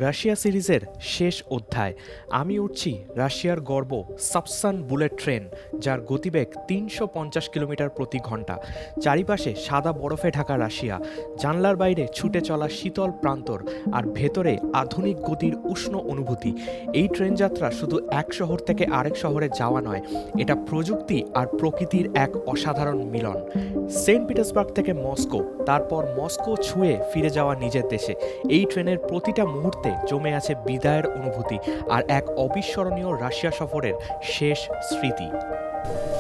Russia সিরিজের শেষ অধ্যায়। আমি উঠছি রাশিয়ার গর্ব সাপসান বুলেট ট্রেন, যার গতিবেগ ৩৫০ কিলোমিটার প্রতি ঘন্টা। চারিপাশে সাদা বরফে ঢাকা রাশিয়া, জানলার বাইরে ছুটে চলা শীতল প্রান্তর, আর ভেতরে আধুনিক গতির উষ্ণ অনুভূতি। এই ট্রেন যাত্রা শুধু এক শহর থেকে আরেক শহরে যাওয়া নয়, এটা প্রযুক্তি আর প্রকৃতির এক অসাধারণ মিলন। সেন্ট পিটার্সবার্গ থেকে মস্কো, তারপর মস্কো ছুঁয়ে ফিরে যাওয়া নিজের দেশে। এই ট্রেনের প্রতিটা মুহূর্তে জমে আছে বিদায়ের অনুভূতি আর এক অবিস্মরণীয় রাশিয়া সফরের শেষ স্মৃতি।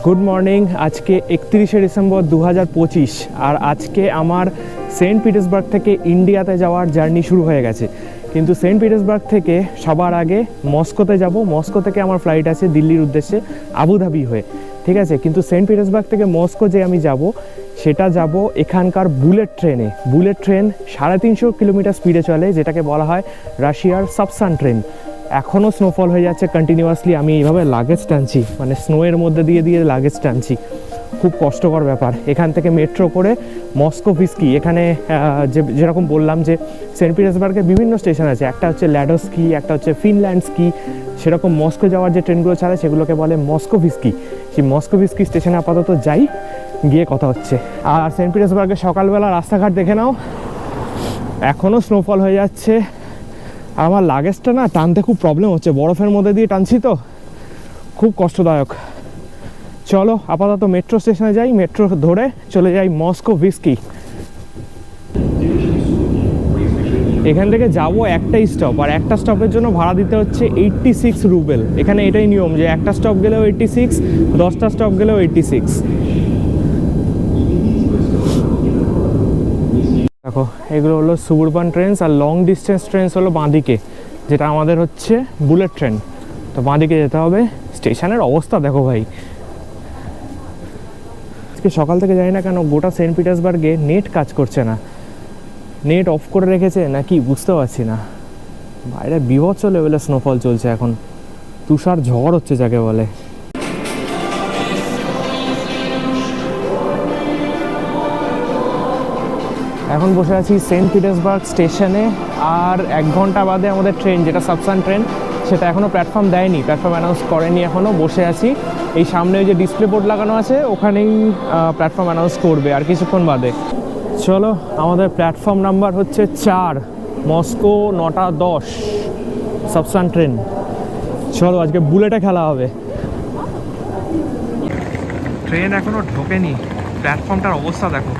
Good morning. আজকে 31শে ডিসেম্বর 2025, আর আজকে আমার সেন্ট পিটার্সবার্গ থেকে ইন্ডিয়াতে যাওয়ার জার্নি শুরু হয়ে গেছে। কিন্তু সেন্ট পিটার্সবার্গ থেকে সবার আগে মস্কোতে যাব। মস্কো থেকে আমার ফ্লাইট আছে দিল্লির উদ্দেশ্যে আবুধাবি হয়ে, ঠিক আছে। কিন্তু সেন্ট পিটার্সবার্গ থেকে মস্কো যে আমি যাব, সেটা যাব এখানকার বুলেট ট্রেনে। বুলেট ট্রেন 350 কিলোমিটার স্পিডে চলে, যেটাকে বলা হয় রাশিয়ার সাপসান ট্রেন। এখনও স্নোফল হয়ে যাচ্ছে কন্টিনিউয়াসলি। আমি এইভাবে লাগেজ টানছি, মানে স্নোয়ের মধ্যে দিয়ে দিয়ে লাগেজ টানছি, খুব কষ্টকর ব্যাপার। এখান থেকে মেট্রো করে মস্কোভিস্কি, এখানে যেরকম বললাম যে সেন্ট পিটার্সবার্গে বিভিন্ন স্টেশন আছে, একটা হচ্ছে ল্যাডোস্কি, একটা হচ্ছে ফিনল্যান্ডস্কি, সেরকম মস্কো যাওয়ার যে ট্রেনগুলো চালায় সেগুলোকে বলে মস্কোভিস্কি। সেই মস্কোভিস্কি স্টেশনে আপাতত যাই, গিয়ে কথা হচ্ছে। আর সেন্ট পিটার্সবার্গের সকালবেলা রাস্তাঘাট দেখে নাও, এখনও স্নোফল হয়ে যাচ্ছে। আমার লাগেজটা না টানতে খুব প্রবলেম হচ্ছে, বরফের মধ্যে দিয়ে টানছি তো, খুব কষ্টদায়ক। চলো আপাতত মেট্রো স্টেশনে যাই, মেট্রো ধরে চলে যাই মস্কোভিস্কি। এখান থেকে যাব একটাই স্টপ, আর একটা স্টপের জন্য ভাড়া দিতে হচ্ছে 86 রুবেল। এখানে এটাই নিয়ম যে একটা স্টপ গেলেও 86, 10টা স্টপ গেলেও 86। দেখো, এগুলো হলো সুবুরবান ট্রেনস, আর লং ডিস্টেন্স ট্রেনস হলো বাঁদিকে, যেটা আমাদের হচ্ছে বুলেট ট্রেন। তো বাঁদিকে যেতে হবে। স্টেশনের অবস্থা দেখো ভাই, আজকে সকাল থেকে জানি না কেন গোটা সেন্ট পিটার্সবার্গে নেট কাজ করছে না। নেট অফ করে রেখেছে নাকি বুঝতে পারছি না। বাইরে বীভৎস লেভেলে স্নোফল চলছে এখন, তুষার ঝড় হচ্ছে যাকে বলে। এখন বসে আছি সেন্ট পিটার্সবার্গ স্টেশনে, আর 1 ঘন্টা বাদে আমাদের ট্রেন, যেটা সাপসান ট্রেন, সেটা এখনও প্ল্যাটফর্ম দেয়নি, প্ল্যাটফর্ম অ্যানাউন্স করেনি এখনও। বসে আছি এই সামনে ওই যে ডিসপ্লে বোর্ড লাগানো আছে, ওখানেই প্ল্যাটফর্ম অ্যানাউন্স করবে আর কিছুক্ষণ বাদে। চলো, আমাদের প্ল্যাটফর্ম নাম্বার হচ্ছে 4, মস্কো 9টা 10, সাপসান ট্রেন। চলো, আজকে বুলেটে খেলা হবে। ট্রেন এখনও ঢোকেনি, প্ল্যাটফর্মটার অবস্থা দেখো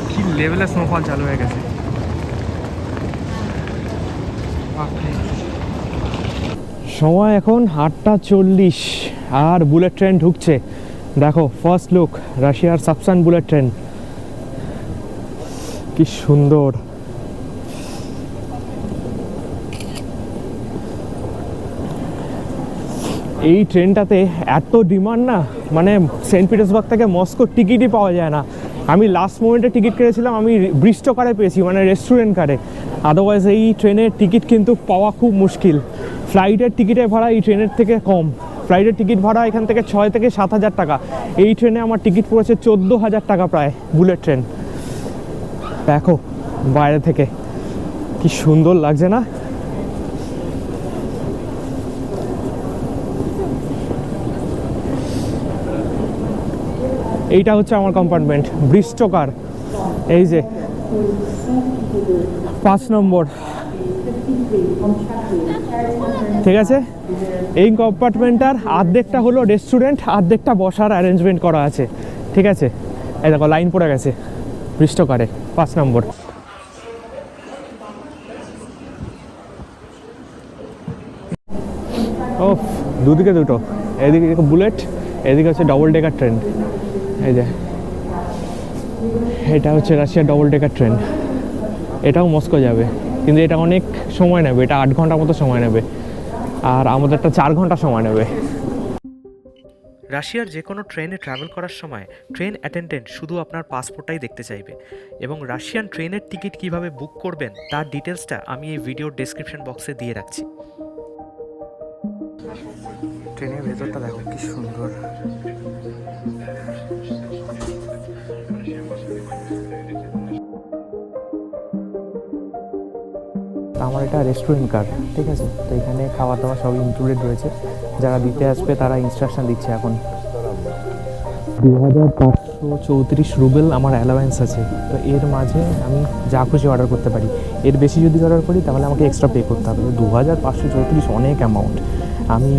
কি লেভেলে স্নোফল চালু হয়ে গেছে। সময় এখন 8টা 40, আর বুলেট ট্রেন ঢুকছে। দেখো, ফার্স্ট লুক রাশিয়ার সাপসান বুলেট ট্রেন, কি সুন্দর। এই ট্রেনটাতে এত ডিমান্ড না, মানে সেন্ট পিটার্সবার্গ থেকে মস্কোর টিকিটই পাওয়া যায় না। আমি লাস্ট মোমেন্টে টিকিট কেটেছিলাম, আমি ব্রিস্ট কারে পেয়েছি, মানে রেস্টুরেন্ট কারে। আদারওয়াইজ এই ট্রেনের টিকিট কিন্তু পাওয়া খুব মুশকিল। ফ্লাইটের টিকিটের ভাড়া এই ট্রেনের থেকে কম। ফ্লাইটের টিকিট ভাড়া এখান থেকে 6 থেকে 7 হাজার টাকা। এই ট্রেনে আমার টিকিট পড়েছে 14,000 টাকা প্রায়, বুলেট ট্রেন। দেখো বাইরে থেকে কি সুন্দর লাগছে না? এইটা হচ্ছে আমার কম্পার্টমেন্ট, ব্রিস্টোকার। এই যে 5 নম্বর, ঠিক আছে। এই কম্পার্টমেন্টটার অর্ধেকটা হলো রেস্টুরেন্ট, অর্ধেকটা বসার অ্যারেঞ্জমেন্ট করা আছে, ঠিক আছে। এই দেখো লাইন পড়ে গেছে ব্রিস্টোকারে 5 নম্বর। ও, দুদিকে দুটো, এদিকে বুলেট, এদিকে হচ্ছে ডবল ডেকার ট্রেন। এই যে এটা হচ্ছে রাশিয়ার ডবল ডেকার ট্রেন, এটাও মস্কো যাবে, কিন্তু এটা অনেক সময় নেবে, এটা 8 ঘন্টার মতো সময় নেবে, আর আমাদেরটা 4 ঘন্টা সময় নেবে। রাশিয়ার যে কোনো ট্রেনে ট্রাভেল করার সময় ট্রেন অ্যাটেন্ডেন্ট শুধু আপনার পাসপোর্টটাই দেখতে চাইবে, এবং রাশিয়ান ট্রেনের টিকিট কিভাবে বুক করবেন তার ডিটেলসটা আমি এই ভিডিওর ডেসক্রিপশন বক্সে দিয়ে রাখছি। ট্রেনের ভেতরটা দেখো কি সুন্দর। আমার এটা রেস্টুরেন্ট কার্ড, ঠিক আছে। তো এখানে খাওয়া দাওয়া সব ইনক্লুডেড রয়েছে। যারা দিতে আসবে তারা ইনস্ট্রাকশন দিচ্ছে এখন। 2534 রুবেল আমার অ্যালাওয়েন্স আছে। তো এর মাঝে আমি যা খুশি অর্ডার করতে পারি। এর বেশি যদি অর্ডার করি তাহলে আমাকে এক্সট্রা পে করতে হবে। 2534 অনেক অ্যামাউন্ট। আমি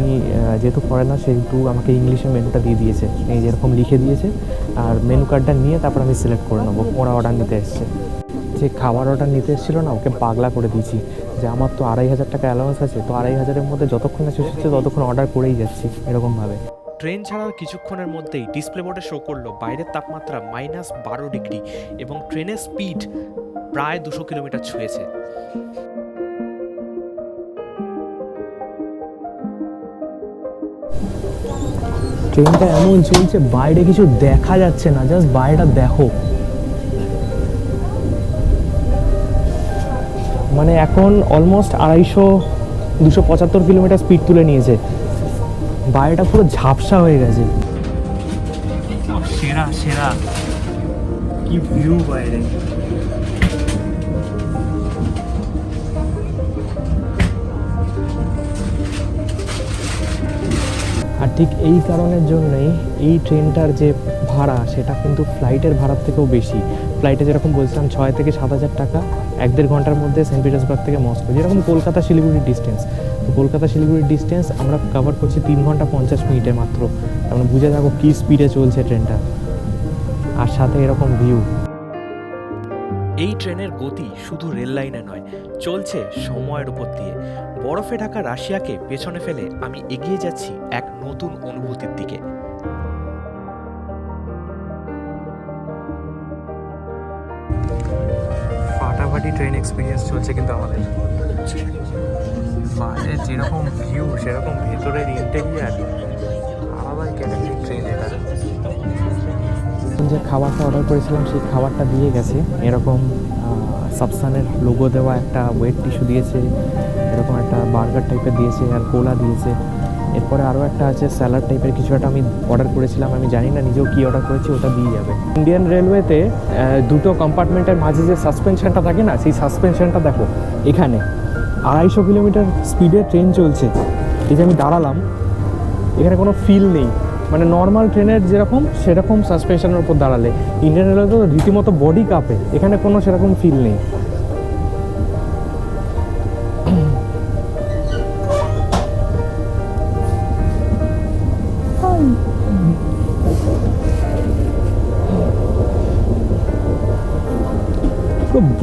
যেহেতু ফরেনার সেহেতু আমাকে ইংলিশে মেনুটা দিয়ে দিয়েছে, এই যেরকম লিখে দিয়েছে। আর মেনু কার্ডটা নিয়ে তারপর আমি সিলেক্ট করে নেবো। ওরা অর্ডার নিতে এসছে, যে খাবার অর্ডার নিতে এসেছিলো না, ওকে পাগলা করে দিয়েছি যে আমার তো 2500 টাকা অ্যালাউন্স আছে, তো 2500-এর মধ্যে যতক্ষণ শেষ হচ্ছে ততক্ষণ অর্ডার করেই যাচ্ছি এরকমভাবে। ট্রেন ছাড়ার কিছুক্ষণের মধ্যেই ডিসপ্লে বোর্ডে শো করলো বাইরের তাপমাত্রা -12 ডিগ্রি এবং ট্রেনের স্পিড প্রায় 200 কিলোমিটার ছুঁয়েছে। ট্রেনটা এমন চলছে বাইরে কিছু দেখা যাচ্ছে না, জাস্ট বাইরেটা দেখো। মানে এখন অলমোস্ট 275 কিলোমিটার স্পিড তুলে নিয়েছে। বাইরেটা পুরো ঝাপসা হয়ে গেছে। সেরা সেরা কি ভিউ বাইরে। আর ঠিক এই কারণের জন্যই এই ট্রেনটার যে ভাড়া সেটা কিন্তু ফ্লাইটের ভাড়ার থেকেও বেশি। ফ্লাইটে যেরকম বলছিলাম 6 থেকে 7,000 টাকা 1-1.5 ঘন্টার মধ্যে সেন্ট পিটার্সবার্গ থেকে মস্কো, যেরকম কলকাতা শিলিগুড়ির ডিস্টেন্স। তো কলকাতা শিলিগুড়ির ডিস্টেন্স আমরা কভার করছি 3 ঘন্টা 50 মিনিটে মাত্র। তার বুঝে থাকো কী স্পিডে চলছে ট্রেনটা, আর সাথে এরকম ভিউ। এই ট্রেনের গতি শুধু রেল লাইনে নয়, চলছে সময়ের উপর দিয়ে। বরফে ঢাকা রাশিয়াকে পেছনে ফেলে আমি এগিয়ে যাচ্ছি এক নতুন অনুভূতির দিকে। ফাটাফাটি ট্রেন এক্সপিরিয়েন্স চলছে কিন্তু আমাদের। বাইরে যেরকম ভিউ সেরকম ভেতরের ইন্টেরিয়ার আলাদাই ক্যাটাগরির ট্রেন এটা। যে খাবারটা অর্ডার করেছিলাম সেই খাবারটা দিয়ে গেছে। এরকম সাবসানের লোগো দেওয়া একটা ওয়েট টিস্যু দিয়েছে, এরকম একটা বার্গার টাইপের দিয়েছে, আর কোলা দিয়েছে। এরপরে আরও একটা আছে স্যালাড টাইপের কিছু একটা আমি অর্ডার করেছিলাম, আমি জানি না নিজেও কী অর্ডার করেছি, ওটা দিয়ে যাবে। ইন্ডিয়ান রেলওয়েতে দুটো কম্পার্টমেন্টের মাঝে যে সাসপেনশনটা থাকে না, সেই সাসপেনশনটা দেখো এখানে 250 কিলোমিটার স্পিডে ট্রেন চলছে। এই যে আমি দাঁড়ালাম, এখানে কোনো ফিল নেই, মানে নর্মাল ট্রেনের যেরকম সেরকম সাসপেনশনের উপর দাঁড়ালে। ইন্ডিয়ান রেলওয়ে তো রীতিমতো বডি কাঁপে, এখানে কোনো সেরকম ফিল নেই।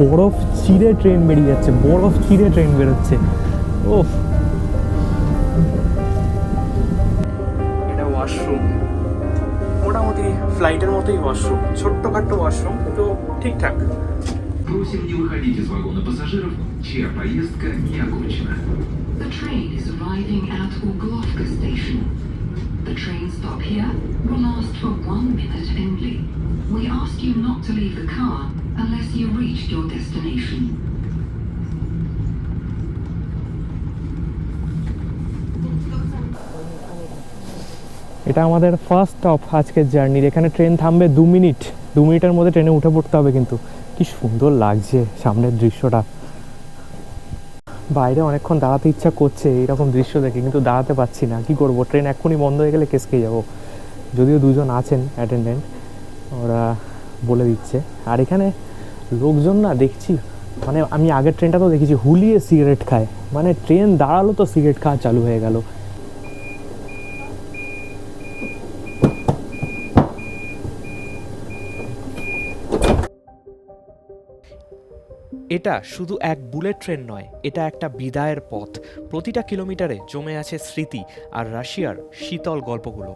বরফ চিরে ট্রেন বেরিয়ে যাচ্ছে, বরফ চিরে ট্রেন বেরোচ্ছে। ওফ, এটা ওয়াশরুম, মোটামুটি ফ্লাইটের মতোই ওয়াশরুম, ছোট্টখাট্টো ওয়াশরুম, তো ঠিকঠাক। Просим не выходить из вагона пассажиров, чья поездка не окончена. The train is arriving at Uglovka station. The train stop here will last for 1 minute only. We ask you not to leave the car unless you reached your destination. এটা আমাদের first stop আজকের জার্নির। এখানে train থামবে 2 minute, 2 মিনিটের মধ্যে ট্রেনে উঠে পড়তে হবে। কিন্তু কি সুন্দর লাগছে সামনের দৃশ্যটা। বাইরে অনেকক্ষণ দাঁড়াতে ইচ্ছা করছে এইরকম দৃশ্য দেখে, কিন্তু দাঁড়াতে পারছি না। কি করব, ট্রেন এক্ষুনি বন্ধ হয়ে গেলে কেস খেয়ে যাবো। যদিও 2জন আছেন অ্যাটেন্ডেন্ট, ওরা বলে দিচ্ছে। আর এখানে লোকজন না দেখছি, মানে আমি আগের ট্রেনটা তো দেখেছি হুলিয়ে সিগারেট খায়, মানে ট্রেন দাঁড়ালো তো সিগারেট খাওয়া চালু হয়ে গেল। এটা শুধু এক বুলেট ট্রেন নয়, এটা একটা বিদায়ের পথ। প্রতিটা কিলোমিটারে জমে আছে স্মৃতি আর রাশিয়ার শীতল গল্পগুলো।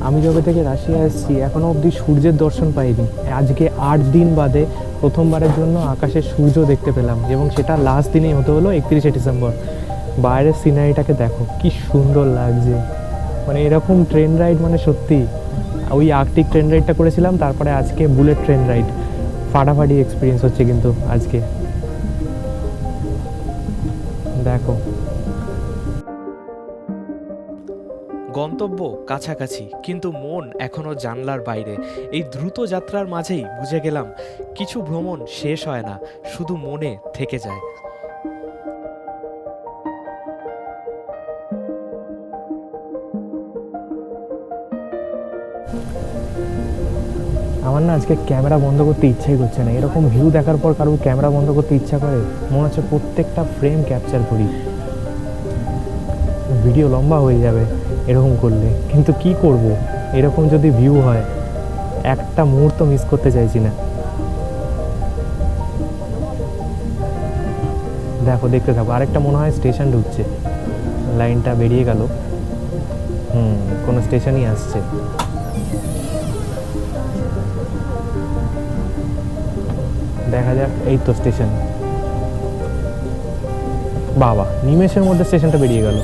আমি যবে থেকে রাশিয়া এসেছি এখনও অবধি সূর্যের দর্শন পাইনি। আজকে 8 দিন বাদে প্রথমবারের জন্য আকাশে সূর্য দেখতে পেলাম, এবং সেটা লাস্ট দিনেই হতে হলো 31শে ডিসেম্বর। বাইরের সিনারিটাকে দেখো কি সুন্দর লাগছে। মানে এরকম ট্রেন রাইড মানে সত্যি, ওই আর্কটিক ট্রেন রাইডটা করেছিলাম, তারপরে আজকে বুলেট ট্রেন রাইড, ফাটাফাটি এক্সপিরিয়েন্স হচ্ছে কিন্তু আজকে। দেখো গন্তব্য কাছাকাছি, কিন্তু মন এখনও জানলার বাইরে। এই দ্রুত যাত্রার মাঝেই বুঝে গেলাম কিছু ভ্রমণ শেষ হয় না, শুধু মনে থেকে যায়। আমার না আজকে ক্যামেরা বন্ধ করতে ইচ্ছাই করছে না। এরকম ভিউ দেখার পর কারো ক্যামেরা বন্ধ করতে ইচ্ছা করে? মনে হচ্ছে প্রত্যেকটা ফ্রেম ক্যাপচার করি। ভিডিও লম্বা হয়ে যাবে এরকম করলে, কিন্তু কি করব, এরকম যদি ভিউ হয় একটা মুহূর্ত মিস করতে চাইছি না। দেখো, দেখতে থাকো। আরেকটা মনে হয় স্টেশন ঢুকছে, লাইনটা বেরিয়ে গেল। কোনো স্টেশনই আসছে। দেখা যাক। এই তো স্টেশন। বাবা, নিমেষের মধ্যে স্টেশনটা বেরিয়ে গেল।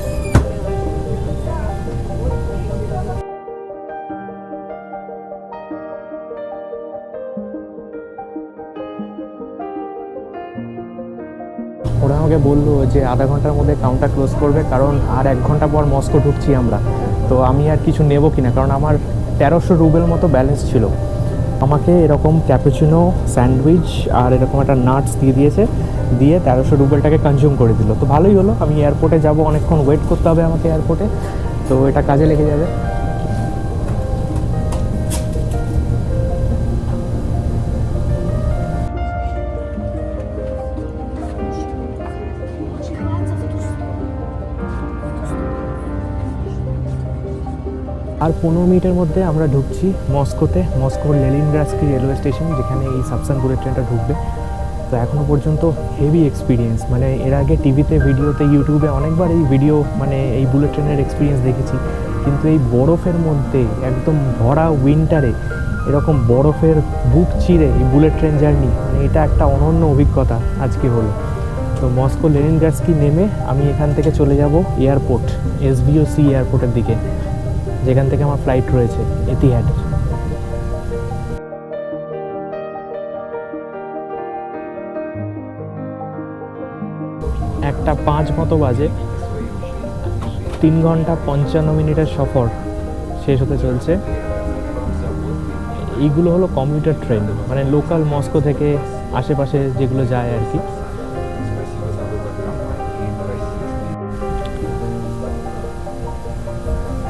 ওরা আমাকে বললো যে আধা ঘন্টার মধ্যে কাউন্টার ক্লোজ করবে, কারণ আর 1 ঘন্টা পর মস্কো ঢুকছি আমরা। তো আমি আর কিছু নেবো কিনা, কারণ আমার 1300 রুবেল মতো ব্যালেন্স ছিল। আমাকে এরকম ক্যাপুচিনো, স্যান্ডউইচ আর এরকম একটা নাটস দিয়েছে, দিয়ে 1300 রুবেলটাকে কনজিউম করে দিল। তো ভালোই হলো। আমি এয়ারপোর্টে যাব, অনেকক্ষণ ওয়েট করতে হবে আমাকে এয়ারপোর্টে, তো এটা কাজে লেগে যাবে। আর 15 মিনিটের মধ্যে আমরা ঢুকছি মস্কোতে, মস্কোর লেনিনগ্রাডস্কি রেলওয়ে স্টেশন, যেখানে এই সাবসান বুলেট ট্রেনটা ঢুকবে। তো এখনও পর্যন্ত হেভি এক্সপিরিয়েন্স। মানে এর আগে টিভিতে, ভিডিওতে, ইউটিউবে অনেকবার এই ভিডিও, মানে এই বুলেট ট্রেনের এক্সপিরিয়েন্স দেখেছি, কিন্তু এই বরফের মধ্যে একদম ভরা উইন্টারে এরকম বরফের বুক চিরে এই বুলেট ট্রেন জার্নি, মানে এটা একটা অনন্য অভিজ্ঞতা আজকে হলো। তো মস্কো লেনিনগ্রাডস্কি নেমে আমি এখান থেকে চলে যাব এয়ারপোর্ট, SVOC এয়ারপোর্টের দিকে, যেখান থেকে আমার ফ্লাইট রয়েছে এতিহাদের। একটা 5 মতো বাজে। 3 ঘন্টা 55 মিনিটের সফর শেষ হতে চলছে। এইগুলো হলো কমিউটার ট্রেন, মানে লোকাল মস্কো থেকে আশেপাশে যেগুলো যায় আর কি।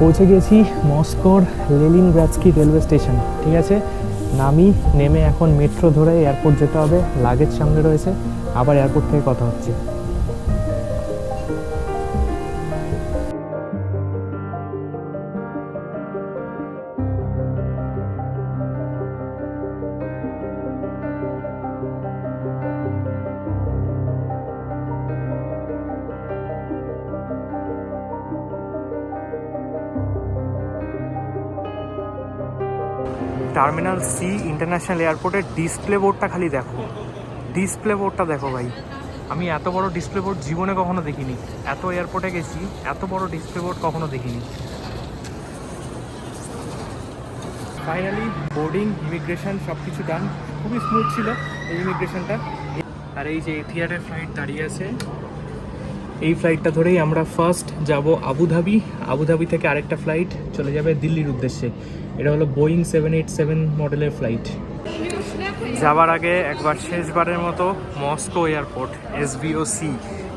পৌঁছে গেছি মস্কোর লেনিনগ্রাডস্কি রেলওয়ে স্টেশন। ঠিক আছে, নেমে এখন মেট্রো ধরে এয়ারপোর্ট যেতে হবে। লাগেজ সামনে রয়েছে, আবার এয়ারপোর্ট থেকে কথা হচ্ছে। টার্মিনাল সি ইন্টারন্যাশনাল এয়ারপোর্টের ডিসপ্লে বোর্ডটা খালি দেখো, ডিসপ্লে বোর্ডটা দেখো ভাই। আমি এত বড় ডিসপ্লে বোর্ড জীবনে কখনো দেখিনি। এত এয়ারপোর্টে গেছি, এত বড় ডিসপ্লে বোর্ড কখনো দেখিনি। ফাইনালি বোর্ডিং, ইমিগ্রেশন সব কিছু ডান। খুবই স্মুথ ছিল এই ইমিগ্রেশনটা। আর এই যে এথিহাদের ফ্লাইট দাঁড়িয়ে আছে, এই ফ্লাইটটা ধরেই আমরা ফার্স্ট যাব আবুধাবি। আবুধাবি থেকে আরেকটা ফ্লাইট চলে যাবে দিল্লির উদ্দেশ্যে। এটা হলো বোয়িং 787 মডেলের ফ্লাইট। যাবার আগে একবার শেষবারের মতো মস্কো এয়ারপোর্ট, SVOC,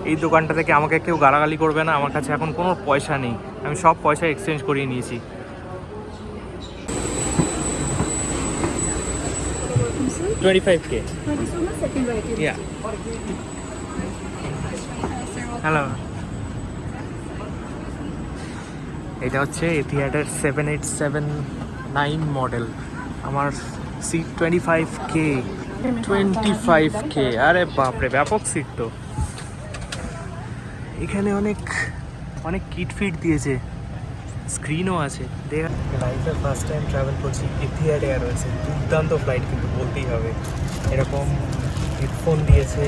এই দোকানটা থেকে আমাকে কেউ গালাগালি করবে না। আমার কাছে এখন কোনো পয়সা নেই, আমি সব পয়সা এক্সচেঞ্জ করিয়ে নিয়েছি। $25K. Yeah. হ্যালো, এটা হচ্ছে এথিহাদের 787-9 মডেল। আমার সিট 25K। আরে বাপরে, ব্যাপক সিট তো। এখানে অনেক কিট ফিট দিয়েছে, স্ক্রিনও আছে। লাইফে ফার্স্ট টাইম ট্রাভেল করছি এথিহাদ এয়ারওয়েজে। দুর্দান্ত ফ্লাইট কিন্তু, বলতেই হবে। এরকম হেডফোন দিয়েছে,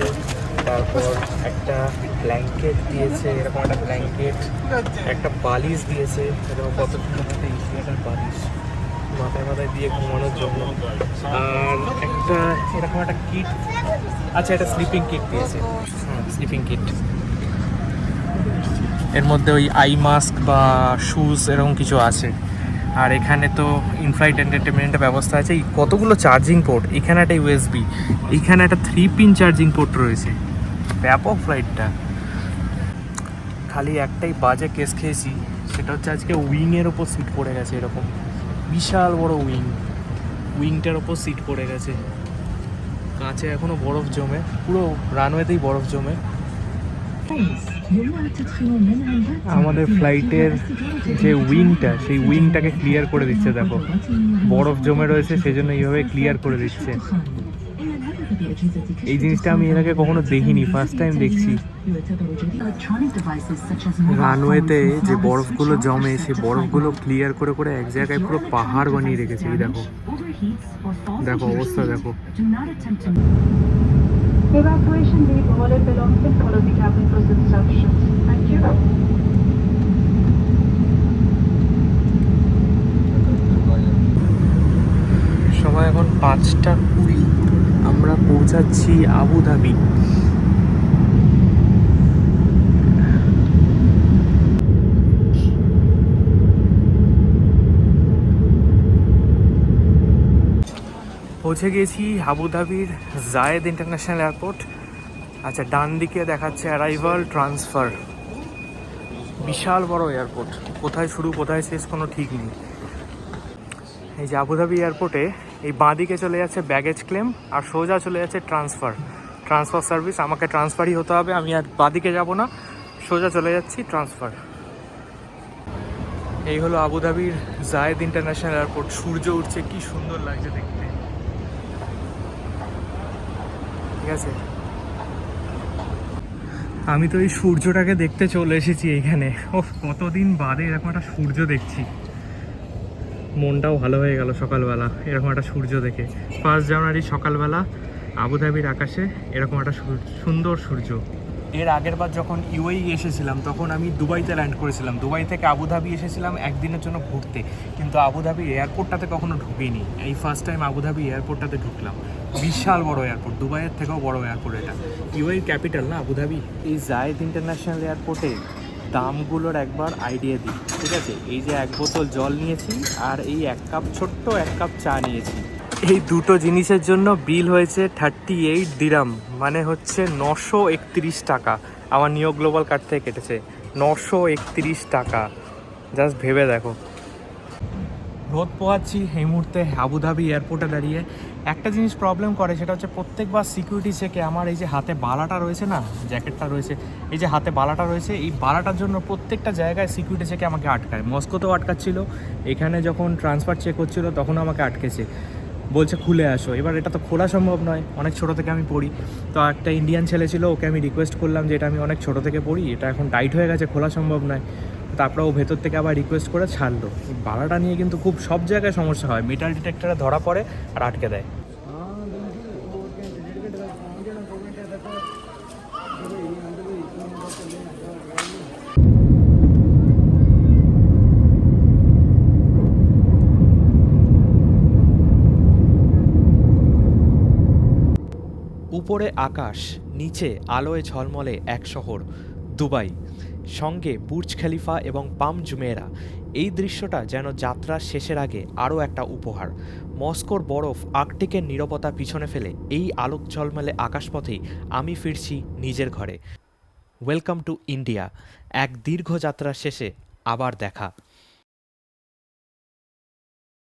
তারপর একটা ব্ল্যাঙ্কেট দিয়েছে, এরকম একটা ব্ল্যাঙ্কেট, একটা বালিশ দিয়েছে। এরকম কত সুন্দর একটা এথিহাদের বালিশ মাথায় দিয়ে ঘুমানোর জন্য। আর একটা এরকম একটা কিট, আচ্ছা, একটা স্লিপিং কিট দিয়েছে। Sleeping kit. এর মধ্যে ওই আই মাস্ক বা শুজ এরকম কিছু আছে। আর এখানে তো ইনফ্লাইট এন্টারটেনমেন্টের ব্যবস্থা আছে। এই কতগুলো চার্জিং পোর্ট, এখানে একটা ইউএসবি, এইখানে একটা 3 পিন চার্জিং পোর্ট রয়েছে। ব্যাপক ফ্লাইটটা। খালি একটাই বাজে কেস খেয়েছি, সেটা হচ্ছে আজকে উইংয়ের ওপর সিট পড়ে গেছে। এরকম বিশাল বড় উইংটার ওপর সিট পড়ে গেছে। কাঁচে এখনো বরফ জমে, পুরো রানওয়েতেই বরফ জমে। আমাদের ফ্লাইটের যে উইংটা, সেই উইংটাকে ক্লিয়ার করে দিচ্ছে। দেখো বরফ জমে রয়েছে, সেই জন্য এইভাবে ক্লিয়ার করে দিচ্ছে। এই জিনিসটা আমি এর আগে কখনো দেখিনি, ফার্স্ট টাইম দেখছি। রানওয়েতে যে বরফগুলো জমে, সেই বরফগুলো ক্লিয়ার করে করে এক জায়গায় পুরো পাহাড় বানিয়ে রেখেছে। এই দেখো, দেখো অবস্থা দেখো। Evacuation lead wallet belongs and follow the cabin crew's instructions. Thank you. সময় এখন 5:20, আমরা পৌঁছাচ্ছি আবুধাবি। পৌঁছে গিয়েছি আবুধাবির জায়েদ ইন্টারন্যাশনাল এয়ারপোর্ট। আচ্ছা, ডান দিকে দেখাচ্ছে অ্যারাইভাল ট্রান্সফার। বিশাল বড় এয়ারপোর্ট, কোথায় শুরু কোথায় শেষ কোনো ঠিক নেই। এই যে আবুধাবি এয়ারপোর্টে এই বাঁ দিকে চলে যাচ্ছে ব্যাগেজ ক্লেম, আর সোজা চলে যাচ্ছে ট্রান্সফার সার্ভিস। আমাকে ট্রান্সফারই হতে হবে, আমি আর বাঁ দিকে যাবো না, সোজা চলে যাচ্ছি ট্রান্সফার। এই হলো আবুধাবির জায়েদ ইন্টারন্যাশনাল এয়ারপোর্ট। সূর্য উঠছে, কি সুন্দর লাগছে দেখতে। ঠিক আছে, আমি তো এই সূর্যটাকে দেখতে চলে এসেছি এইখানে। ও কতদিন বাদে এরকম একটা সূর্য দেখছি, মনটাও ভালো হয়ে গেল সকালবেলা এরকম একটা সূর্য দেখে। 1 জানুয়ারি সকালবেলা আবুধাবির আকাশে এরকম একটা সুন্দর সূর্য। এর আগের বার যখন ইউএই এসেছিলাম, তখন আমি দুবাইতে ল্যান্ড করেছিলাম। দুবাই থেকে আবুধাবি এসেছিলাম একদিনের জন্য ঘুরতে, কিন্তু আবুধাবি এয়ারপোর্টটাতে কখনো ঢুকিনি। এই ফার্স্ট টাইম আবুধাবি এয়ারপোর্টটাতে ঢুকলাম। বিশাল বড় এয়ারপোর্ট, দুবাইয়ের থেকেও বড় এয়ারপোর্ট এটা। ইউএই ক্যাপিটাল না আবুধাবি। এই জায়েদ ইন্টারন্যাশনাল এয়ারপোর্টে দামগুলোর একবার আইডিয়া দিই, ঠিক আছে? এই যে 1 বোতল জল নিয়েছি, আর এই ছোট্ট এক কাপ চা নিয়েছি। এই দুটো জিনিসের জন্য বিল হয়েছে 38 দিরাম, মানে হচ্ছে 931 টাকা। আমার নিও গ্লোবাল কার্ড থেকে কেটেছে 931 টাকা। জাস্ট ভেবে দেখো। রোদ পোহাচ্ছি এই মুহূর্তে আবুধাবি এয়ারপোর্টে দাঁড়িয়ে। একটা জিনিস প্রবলেম করে, সেটা হচ্ছে প্রত্যেকবার সিকিউরিটি চেকে আমার এই যে হাতে বালাটা রয়েছে না, জ্যাকেটটা রয়েছে, এই যে হাতে বালাটা রয়েছে, এই বালাটার জন্য প্রত্যেকটা জায়গায় সিকিউরিটি চেকে আমাকে আটকায়। মস্কোতেও আটকাচ্ছিল, এখানে যখন ট্রান্সফার চেক হচ্ছিলো তখনও আমাকে আটকেছে, বলছে খুলে আসো। এবার এটা তো খোলা সম্ভব নয়, অনেক ছোটো থেকে আমি পড়ি। তো একটা ইন্ডিয়ান ছেলে ছিল, ওকে আমি রিকোয়েস্ট করলাম যে এটা আমি অনেক ছোটো থেকে পড়ি, এটা এখন টাইট হয়ে গেছে, খোলা সম্ভব নয়। তারপরে ও ভেতর থেকে আবার রিকোয়েস্ট করে ছাড়লো। এই বালাটা নিয়ে কিন্তু খুব সব জায়গায় সমস্যা হয়, মেটাল ডিটেক্টরে ধরা পড়ে আর আটকে দেয়। উপরে আকাশ, নিচে আলোয় ঝলমলে এক শহর দুবাই, সঙ্গে বুর্জ খলিফা এবং পাম জুমেরা। এই দৃশ্যটা যেন যাত্রার শেষের আগে আরও একটা উপহার। মস্কোর বরফ, আর্কটিকের নীরবতা পিছনে ফেলে এই আলোক ঝলমলে আকাশপথেই আমি ফিরছি নিজের ঘরে। Welcome to India. এক দীর্ঘ যাত্রার শেষে আবার দেখা।